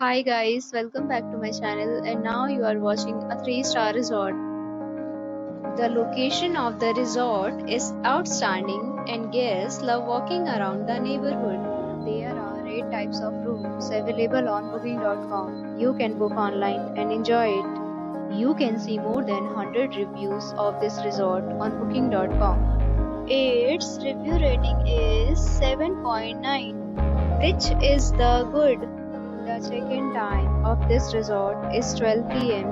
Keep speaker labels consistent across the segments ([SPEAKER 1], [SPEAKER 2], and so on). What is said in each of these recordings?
[SPEAKER 1] Hi guys, welcome back to my channel and now you are watching a 3-star resort. The location of the resort is outstanding and guests love walking around the neighborhood. There are 8 types of rooms available on booking.com. You can book online and enjoy it. You can see more than 100 reviews of this resort on booking.com. Its review rating is 7.9, which is the good. The check-in time of this resort is 12 p.m.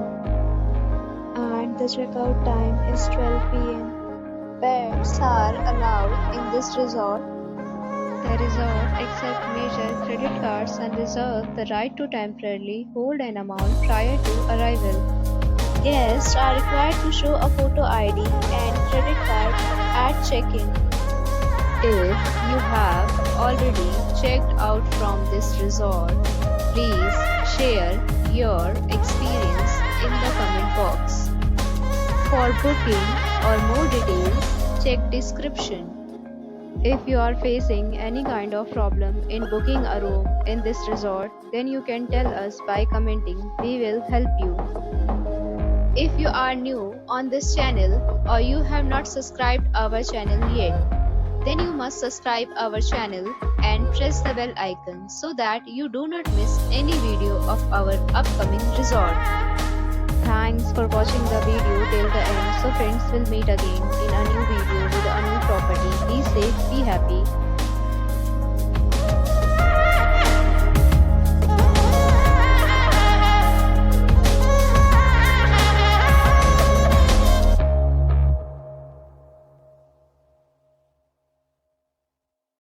[SPEAKER 1] and the checkout time is 12 p.m. Pets are allowed in this resort. The resort accepts major credit cards and reserves the right to temporarily hold an amount prior to arrival. Guests are required to show a photo ID and credit card at check-in. If you have already checked out from this resort, please share your experience in the comment box. For booking or more details, check description. If you are facing any kind of problem in booking a room in this resort, then you can tell us by commenting. We will help you. If you are new on this channel or you have not subscribed our channel yet, then you must subscribe our channel and press the bell icon so that you do not miss any video of our upcoming resort. Thanks for watching the video till the end. So friends, will meet again in a new video with a new property. Be safe, be happy.